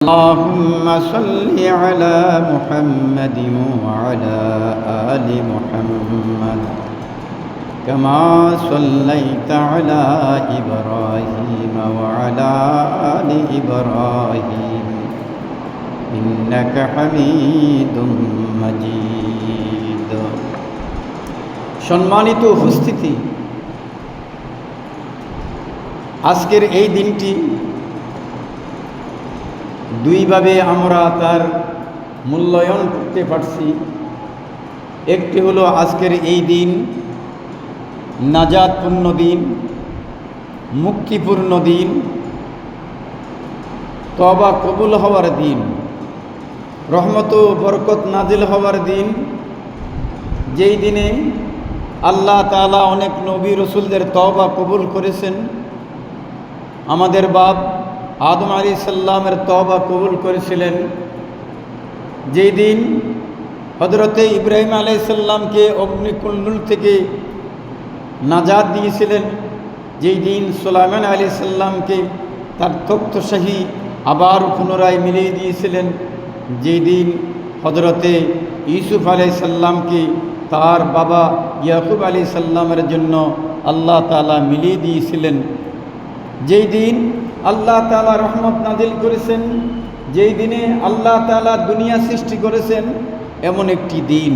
اللهم صل على محمد وعلى آل محمد كما صليت على إبراهيم وعلى آل إبراهيم إنك حميد مجيد। সম্মানিত উপস্থিতি, আজকের এই দিনটি দুইভাবে আমরা তার মূল্যায়ন করতে পারছি। একটি হলো আজকের এই দিন নাজাতপূর্ণ দিন, মুক্তিপূর্ণ দিন, তওবা কবুল হওয়ার দিন, রহমত ও বরকত নাজিল হওয়ার দিন, যেই দিনে আল্লাহ তাআলা অনেক নবী রসুলদের তওবা কবুল করেছেন। আমাদের বাপ আদম আলাইহিস সালামের তওবা কবুল করেছিলেন। যেই দিন হযরতে ইব্রাহিম আলাইহিস সালামকে অগ্নিকুণ্ড থেকে নাজাত দিয়েছিলেন, যেই দিন সুলাইমান আলাইহিস সালামকে তার তখ্তশাহী আবার পুনরায় মিলিয়ে দিয়েছিলেন, যেই দিন হযরতে ইউসুফ আলাইহিস সালামকে তার বাবা ইয়াকুব আলাইহিস সালামের জন্য আল্লাহ তাআলা মিলিয়ে দিয়েছিলেন, যেই দিন আল্লাহ তাআলা রহমত নাজিল করেছেন, যেই দিনে আল্লাহ তাআলা দুনিয়া সৃষ্টি করেছেন, এমন একটি দিন।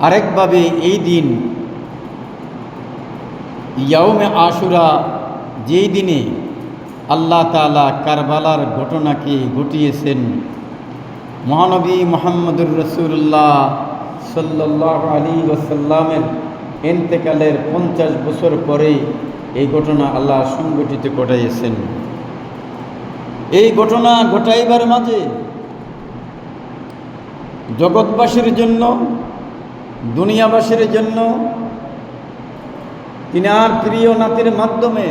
আরেকভাবে এই দিন ইয়াউমে আশুরা, যেই দিনে আল্লাহ তাআলা কারবালার ঘটনাকে ঘটিয়েছেন। মহানবী মুহাম্মদুর রাসূলুল্লাহ সাল্লাল্লাহু আলাইহি ওয়াসাল্লামের ইন্তেকালের 50 বছর পরে এই ঘটনা আল্লাহ সংগঠিত ঘটাইয়েছেন। এই ঘটনা ঘটাইবার মাঝে জগৎবাসীর জন্য, দুনিয়াবাসীর জন্য তিনার প্রিয় নাতির মাধ্যমে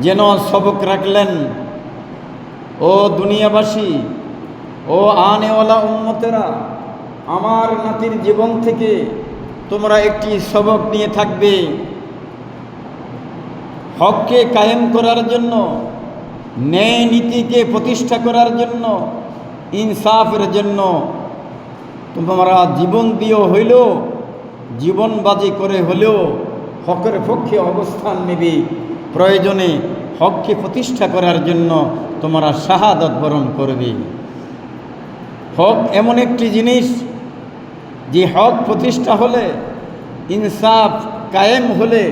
যেন সবক রাখলেন, ও দুনিয়াবাসী, ও আনেওয়ালা উম্মতেরা, আমার নাতির জীবন থেকে তোমরা একটি সবক নিয়ে থাকবে। হককে কায়েম করার জন্য, ন্যায় নীতিকে প্রতিষ্ঠা করার জন্য, ইনসাফের জন্য তোমরা জীবন দিয়েও হইলেও, জীবন বাজি করে হলেও হকের পক্ষে অবস্থান নেবে। প্রয়োজনে হককে প্রতিষ্ঠা করার জন্য তোমরা শাহাদাত বরণ করবে। হক এমন একটি জিনিস, যে হক প্রতিষ্ঠা হলে, ইনসাফ কায়েম হলে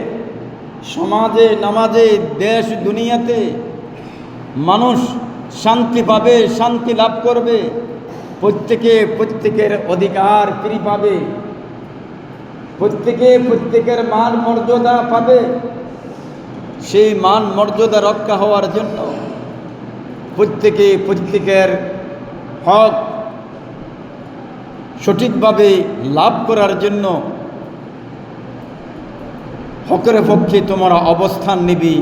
সমাজে, নামাজে, দেশ দুনিয়াতে মানুষ শান্তি পাবে, শান্তি লাভ করবে, প্রত্যেকে প্রত্যেকের অধিকার ফিরে পাবে, প্রত্যেকে প্রত্যেকের মান মর্যাদা পাবে। সেই মান মর্যাদা রক্ষা হওয়ার জন্য, প্রত্যেকে প্রত্যেকের হক সঠিকভাবে লাভ করার জন্য হকের পক্ষে তোমরা অবস্থান নিবি,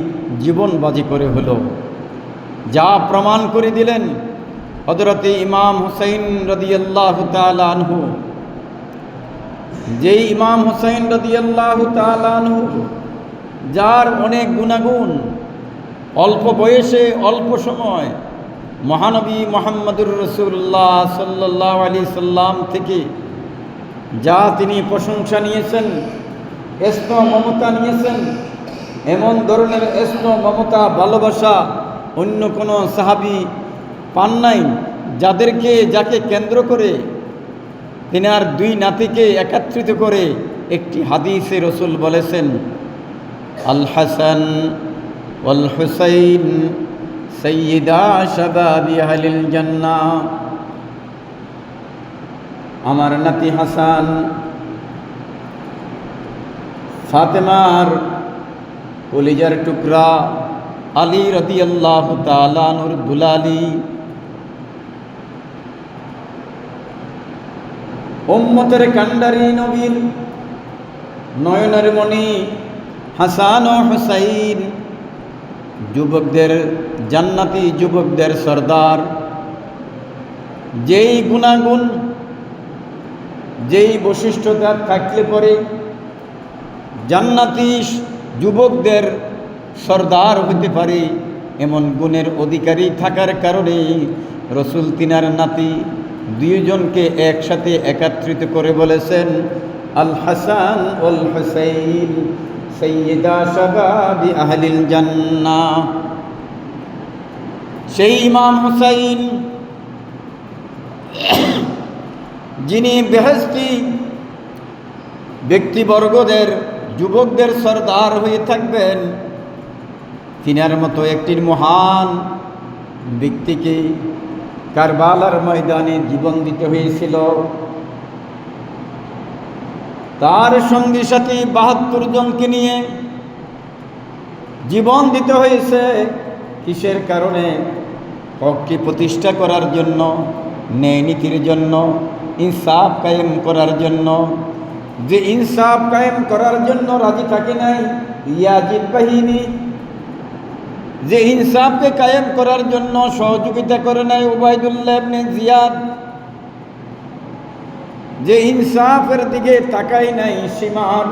জীবন বাজি করে হলো। যা প্রমাণ করে দিলেন হযরতে ইমাম হুসাইন রাদিয়াল্লাহু তাআলা আনহু। যেই ইমাম হুসাইন রাদিয়াল্লাহু তাআলা আনহু, যার অনেক গুণাগুণ, অল্প বয়সে অল্প সময় মহানবী মুহাম্মদুর রাসূলুল্লাহ সাল্লাল্লাহু আলাইহি সাল্লাম থেকে যা তিনি প্রশংসা নিয়েছেন, স্নেহ মমতা নিয়েছেন, এমন ধরনের স্নেহ মমতা ভালোবাসা অন্য কোনো সাহাবী পান নাই, যাকে কেন্দ্র করে তিনি আর দুই নাতিকে একত্রিত করে একটি হাদিসে রসুল বলেছেন, আল হাসান ওয়াল হুসাইন সাইয়্যিদা শাবাবি আহলিল জান্নাহ। আমার নাতি হাসান, ফাতেমার কলিজার টুকরা আলী রাদিয়াল্লাহু তাআলা আনহুর দুলালি, উম্মতের কান্ডারি নবীর নয়নের মণি হাসান ও হুসাইন, যুবকদের জান্নাতি যুবকদের সর্দার। যেই গুণাগুণ, যেই বৈশিষ্ট্যতা থাকলে পরে জান্নাতি যুবকদের সর্দার হতে পারে, এমন গুণের অধিকারী থাকার কারণে রসুল তিনার নাতি দুইজনকে একসাথে একত্রিত করে বলেছেন, আল হাসান ওয়াল হুসাইন সাইয়্যিদা শাবাবি আহলিল জান্নাহ। সেই ইমাম হুসাইন যিনি বেহেশতি ব্যক্তিবর্গদের যুবকদের সর্দার হয়ে থাকবেন, তিনার মতো একটি মহান ব্যক্তিকে কারবালার ময়দানে জীবন দিতে হয়েছিল। তার সঙ্গী সাথী ৭২ জনকে নিয়ে জীবন দিতে হয়েছে। কিসের কারণে? হককে প্রতিষ্ঠা করার জন্য, ন্যায় নীতির জন্য, ইনসাফ কায়েম করার জন্য। যে ইনসাফ কায়েম করার জন্য রাজি থাকে নাই ইয়াজিদ বাহিনী, যে ইনসাফকে কায়েম করার জন্য সহযোগিতা করে নাই উবাইদুল্লাহ ইবনে জিয়াদ, যে ইনসাফের দিকে তাকাই নাই সীমার,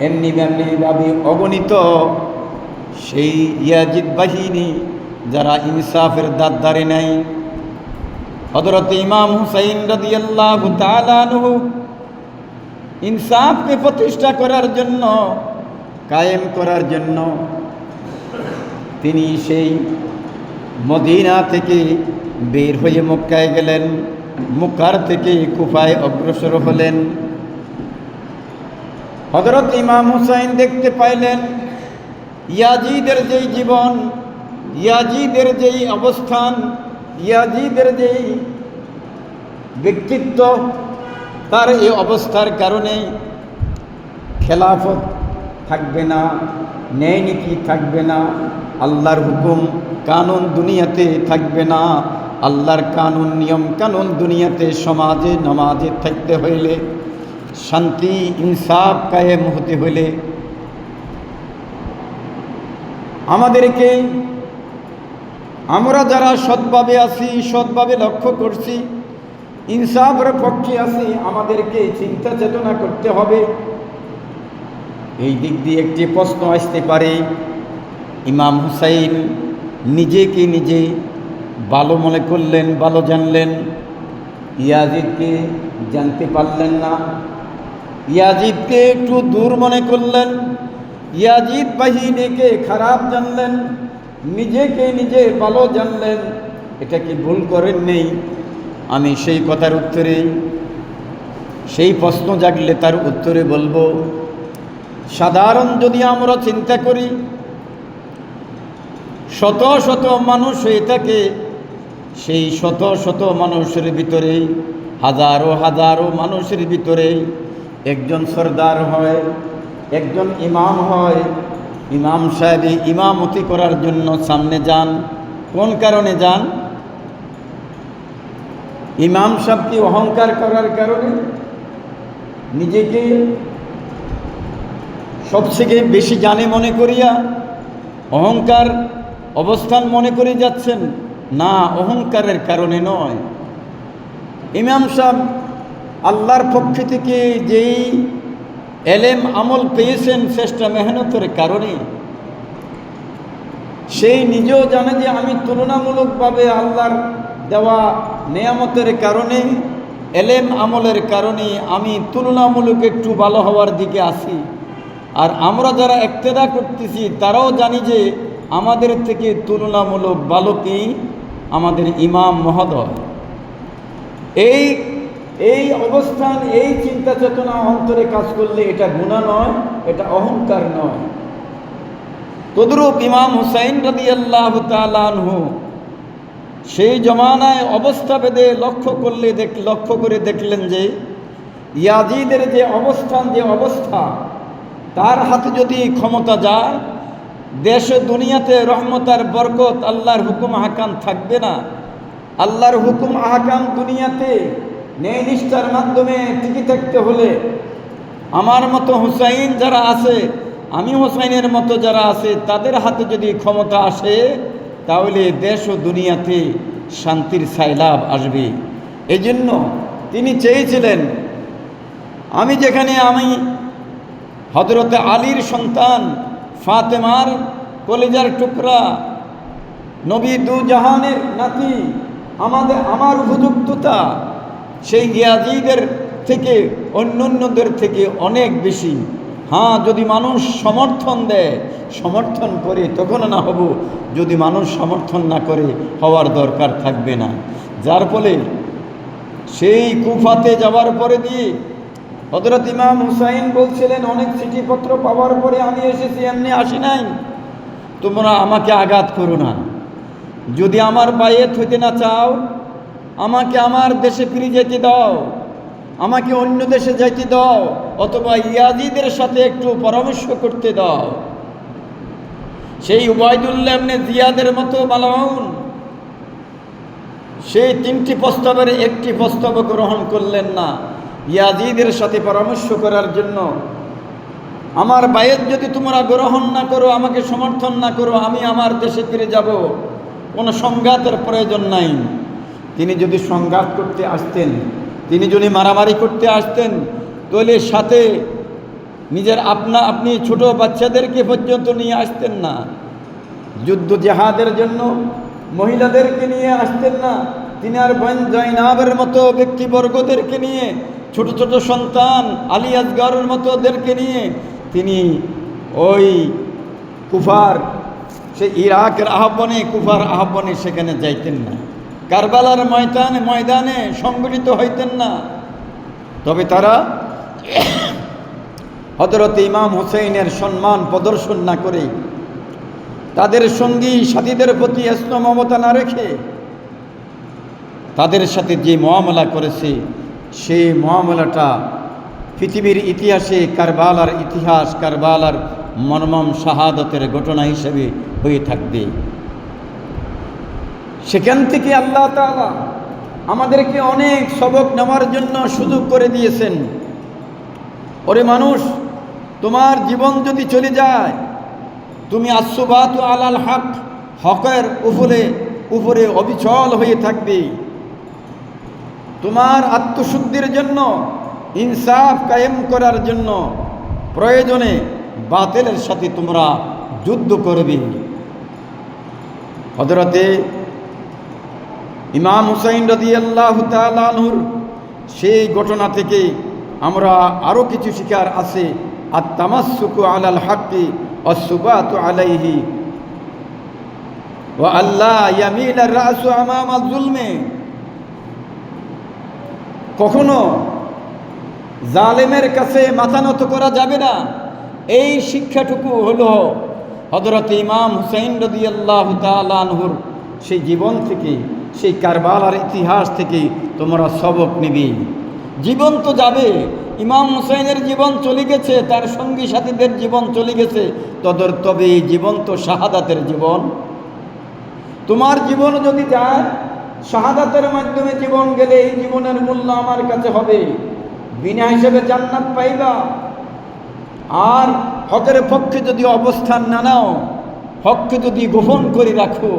এমনি ভাবে অগণিত সেই ইয়াজিদ বাহিনী যারা ইনসাফের দাঁত ধারে নাই। হযরত ইমাম হুসাইন রাদিয়াল্লাহু তাআলা আনহু ইনসাফকে প্রতিষ্ঠা করার জন্য, কায়েম করার জন্য তিনি সেই মদিনা থেকে বের হয়ে মক্কায় গেলেন, মক্কার থেকে কুফায় অগ্রসর হলেন। হযরত ইমাম হুসাইন দেখতে পাইলেন ইয়াজিদের যেই জীবন, ইয়াজিদের যেই অবস্থান, ইয়াজিদের যেই ব্যক্তিত্ব, তার এই অবস্থার কারণে খেলাফত থাকবে না, ন্যায় নীতি থাকবে না, আল্লাহর হুকুম কানুন দুনিয়াতে থাকবে না। আল্লাহর কানুন নিয়ম কানুন দুনিয়াতে সমাজে নামাজে থাকতে হইলে, শান্তি ইনসাফ কায়েম হতে হইলে আমাদেরকে, আমরা যারা সৎভাবে আছি, সৎভাবে লক্ষ্য করছি, ইনসাফের পক্ষে আছি, আমাদেরকে চিন্তা চেতনা করতে হবে। এই দিক দিয়ে একটি প্রশ্ন আসতে পারে, ইমাম হুসাইন নিজেকে নিজে ভালো মনে করলেন, ভালো জানলেন, ইয়াজিদকে জানতে পারলেন না। ইয়াজিদকে একটু দূর মনে করলেন, ইয়াজিদ বাহিনীকে খারাপ জানলেন, নিজেকে নিজে ভালো জানলেন। এটা কি ভুল করেন নেই? আমি সেই কথার উত্তরে, সেই প্রশ্ন জাগলে তার উত্তরে বলবো, সাধারণ যদি আমরা চিন্তা করি, শত শত মানুষ হয়ে থাকে, সেই শত শত মানুষের ভিতরে, হাজারো হাজারো মানুষের ভিতরে একজন সরদার হয়, একজন ইমাম হয়। ইমাম সাহেব ইমামতি করার জন্য সামনে যান। কোন কারণে যান? ইমাম সাহেব কি অহংকার করার কারণে? নিজেকে সবথেকে বেশি জানে মনে করিয়া অহংকার অবস্থান মনে করে যাচ্ছেন? না, অহংকারের কারণে নয়। ইমাম সাহেব আল্লাহর পক্ষ থেকে যেই এলেম আমল পেয়েছেন চেষ্টা মেহনতের কারণে, সেই নিজেও জানে যে আমি তুলনামূলকভাবে আল্লাহর দেওয়া নেয়ামতের কারণে, এলেম আমলের কারণে আমি তুলনামূলক একটু ভালো হওয়ার দিকে আছি। আর আমরা যারা ইক্তেদা করতেছি তারাও জানি যে আমাদের থেকে তুলনামূলক ভালো কি আমাদের ইমাম মহোদয়। এই অবস্থান, এই চিন্তা চেতনা অন্তরে কাজ করলে এটা গুনাহ নয়, এটা অহংকার নয়। তদ্রূপ ইমাম হুসাইন রাদিয়াল্লাহু তাআলা আনহু সেই জমানায় অবস্থা ভেদে লক্ষ্য করে দেখলেন যে ইয়াজিদের যে অবস্থান, যে অবস্থা, তার হাতে যদি ক্ষমতা যায়, দেশে দুনিয়াতে রহমত আর বরকত, আল্লাহর হুকুম আহকাম থাকবে না। আল্লাহর হুকুম আহকাম দুনিয়াতে ন্যায় নিষ্ঠার মাধ্যমে টিকে থাকতে হলে আমার মতো হুসাইন যারা আছে, আমি হুসাইনের মতো যারা আছে, তাদের হাতে যদি ক্ষমতা আসে, তাহলে দেশ ও দুনিয়াতে শান্তির সাইলাব আসবে। এই জন্য তিনি চেয়েছিলেন, আমি যেখানে আমি হযরতে আলীর সন্তান ফাতেমার কলিজার টুকরা, নবী দু জাহানের নাতি, আমার উপযুক্ততা সেই ইয়াজিদের থেকে অন্যান্যদের থেকে অনেক বেশি। হ্যাঁ, যদি মানুষ সমর্থন দেয়, সমর্থন করে তখন না হব, যদি মানুষ সমর্থন না করে হওয়ার দরকার থাকবে না। যার ফলে সেই কুফাতে যাওয়ার পরে দিয়ে হযরত ইমাম হুসাইন বলছিলেন, অনেক চিঠিপত্র পাওয়ার পরে আমি এসেছি, এমনি আসি নাই, তোমরা আমাকে আঘাত করো না। যদি আমার বায়েত হইতে না চাও, আমাকে আমার দেশে ফিরে যেতে দাও, আমাকে অন্য দেশে যাইতে দাও, অথবা ইয়াজিদের সাথে একটু পরামর্শ করতে দাও। সেই উবাইদুল্লাহ ইবনে জিয়াদের মতো মালাউন সেই 3টি প্রস্তাবের একটি প্রস্তাব গ্রহণ করলেন না, ইয়াজিদের সাথে পরামর্শ করার জন্য। আমার বায়েত যদি তোমরা গ্রহণ না করো, আমাকে সমর্থন না করো, আমি আমার দেশে ফিরে যাব, কোনো সংঘাতের প্রয়োজন নাই। তিনি যদি সংঘাত করতে আসতেন, তিনি যদি মারামারি করতে আসতেন, তাহলে সাথে নিজের আপনি ছোট বাচ্চাদেরকে পর্যন্ত নিয়ে আসতেন না। যুদ্ধ জেহাদের জন্য মহিলাদেরকে নিয়ে আসতেন না। তিনি আর বোন জয়নাবের মতো ব্যক্তিবর্গদেরকে নিয়ে, ছোট ছোট সন্তান আলী আসগরের মতোদেরকে নিয়ে তিনি ওই কুফার, সে ইরাকের আহ্বানে, কুফার আহ্বানে সেখানে যাইতেন না। কারবালার ময়দানে সংগঠিত হইতেন না। তবে তারা হযরত ইমাম হুসাইনের সম্মান প্রদর্শন না করে, তাদের সঙ্গী সাথীদের প্রতি স্নেহ মমতা না রেখে, তাদের সাথে যে মুআমালা করেছে, সেই মুআমালাটা পৃথিবীর ইতিহাসে কারবালার ইতিহাস, কারবালার মর্মম শাহাদতের ঘটনা হিসেবে হয়ে থাকবে। সেখান থেকে আল্লাহ তাআলা আমাদেরকে অনেক সবক নেওয়ার জন্য সুযোগ করে দিয়েছেন। ওরে মানুষ, তোমার জীবন যদি চলে যায়, তুমি আসবাতু আলাল হক, হকের উপরে অবিচল হয়ে থাকবে। তোমার আত্মশুদ্ধির জন্য, ইনসাফ কায়েম করার জন্য প্রয়োজনে বাতিলের সাথে তোমরা যুদ্ধ করবে। হযরতে ইমাম হুসাইন রাদিয়াল্লাহু তাআলা আনহুর সেই ঘটনা থেকে আমরা আরও কিছু শিকার আছে। আত-তামাসসুকু আলাল হাক্কি ওয়াস-সুবাতু আলাইহি ওয়া আল্লা ইয়ামিলা রাসু আমামা যুলমে। কখনো জালেমের কাছে মাথা নত করা যাবে না। এই শিক্ষাটুকু হলো হযরত ইমাম হুসাইন রাদিয়াল্লাহু তাআলা আনহুর সেই জীবন থেকে, সেই কারবালার ইতিহাস থেকে তোমরা সবক নিবে। জীবন তো যাবে, ইমাম হুসাইনের জীবন চলে গেছে, তার সঙ্গী সাথীদের জীবন চলে গেছে, তবে এই জীবন তো শাহাদাতের জীবন। তোমার জীবন যদি যায়, শাহাদাতের মাধ্যমে জীবন গেলে এই জীবনের মূল্য আমার কাছে হবে, বিনা হিসেবে জান্নাত পাইবা। আর হকের পক্ষে যদি অবস্থান না নাও, হককে যদি গোপন করে রাখো,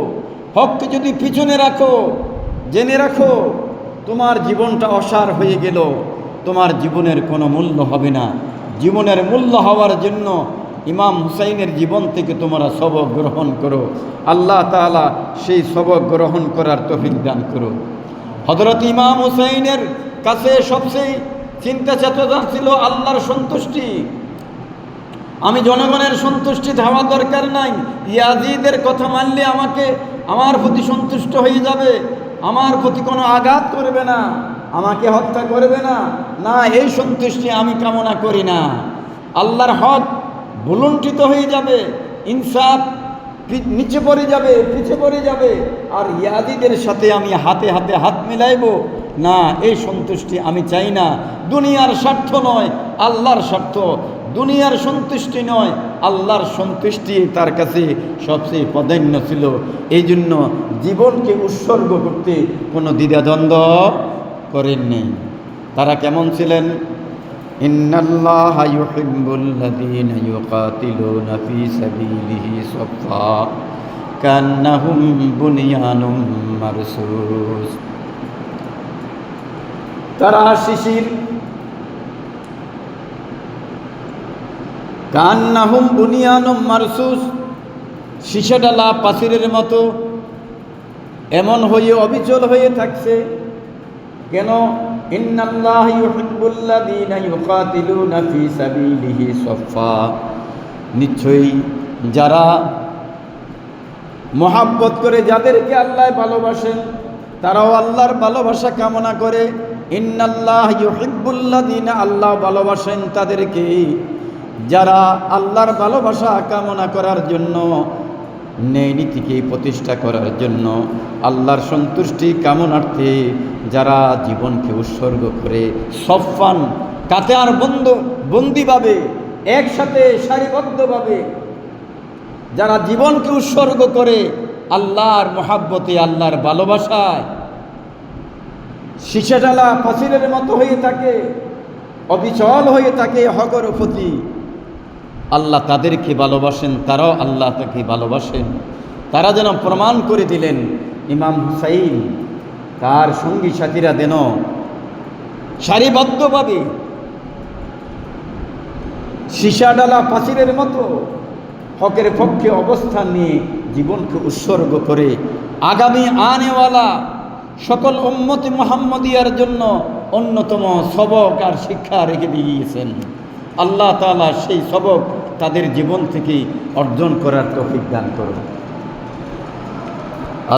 হককে যদি পিছনে রাখো, জেনে রাখো তোমার জীবনটা অসার হয়ে গেল, তোমার জীবনের কোনো মূল্য হবে না। জীবনের মূল্য হওয়ার জন্য ইমাম হুসাইনের জীবন থেকে তোমরা সবক গ্রহণ করো। আল্লাহ তাআলা সেই সবক গ্রহণ করার তৌফিক দান করো। হযরত ইমাম হুসাইনের কাছে সবচেয়ে চিন্তা চেতনা ছিল আল্লাহর সন্তুষ্টি। আমি জনগণের সন্তুষ্টি হওয়া দরকার নাই, ইয়াজিদের কথা মানলে আমার প্রতি সন্তুষ্ট হয়ে যাবে, আমার প্রতি কোনো আঘাত করবে না, আমাকে হত্যা করবে না, না, এই সন্তুষ্টি আমি কামনা করি না। আল্লাহর হক ভুলুণ্ঠিত হয়ে যাবে, ইনসাফ নিচে পড়ে যাবে, পিছে পড়ে যাবে, আর ইয়াজিদের সাথে আমি হাতে হাত মিলাইব না, এই সন্তুষ্টি আমি চাই না। দুনিয়ার স্বার্থ নয়, আল্লাহর স্বার্থ। দুনিয়ার সন্তুষ্টি নয়, আল্লাহর সন্তুষ্টি তার কাছে সবচেয়ে প্রাধান্য ছিল। এই জন্য জীবনকে উৎসর্গ করতে কোনো দ্বিধাদ্বন্দ্ব করেননি। তারা কেমন ছিলেন? ইন্নাল্লাহা ইউহিব্বুল্লাযীনা ইউকাতিলুনা ফী সাবিলিহি সাফফা কান্নাহুম বুনিয়ানুম মারসুস। তারা শিশির, কান্নাহুম বুনিয়ানুম মারসুস, সীসাডালা পাথরের মতো এমন হয়ে অবিচল হয়ে থাকছে। কেন? ইন্নাল্লাহ ইউহিব্বুল্লাযীনা ইউকাতিলুনা ফী সাবিলিহি সাফফা, নিশ্চয়ই যারা মহাব্বত করে, যাদেরকে আল্লাহ ভালোবাসেন, তারাও আল্লাহর ভালোবাসা কামনা করে। ইন্নাল্লাহ ইউহিব্বুল্লাযীনা, আল্লাহ ভালোবাসেন তাদেরকে যারা আল্লাহর ভালোবাসা কামনা করার জন্য, ন্যায় নীতিকে প্রতিষ্ঠা করার জন্য, আল্লাহর সন্তুষ্টি কামনার্থে যারা জীবনকে উৎসর্গ করে, সফান কাতার বন্দিভাবে একসাথে সারিবদ্ধভাবে যারা জীবনকে উৎসর্গ করে আল্লাহর মহাব্বতে, আল্লাহর ভালোবাসায়, সীসাডালা পাথরের মতো হয়ে থাকে, অবিচল হয়ে থাকে হকের প্রতি, আল্লাহ তাদেরকে ভালোবাসেন, তারাও আল্লাহ তাকে ভালোবাসেন। তারা যেন প্রমাণ করে দিলেন। ইমাম হুসাইন তার সঙ্গী সাথীরা যেন সারিবদ্ধভাবে সীসাডালা পাথরের মতো হকের পক্ষে অবস্থান নিয়ে জীবনকে উৎসর্গ করে আগামী আনেওয়ালা সকল উম্মতে মুহাম্মদিয়ার জন্য অন্যতম সবক আর শিক্ষা রেখে দিয়েছেন। আল্লাহ তাআলা সেই সবক তাদের জীবন থেকে অর্জন করার তৌফিক দান করুন।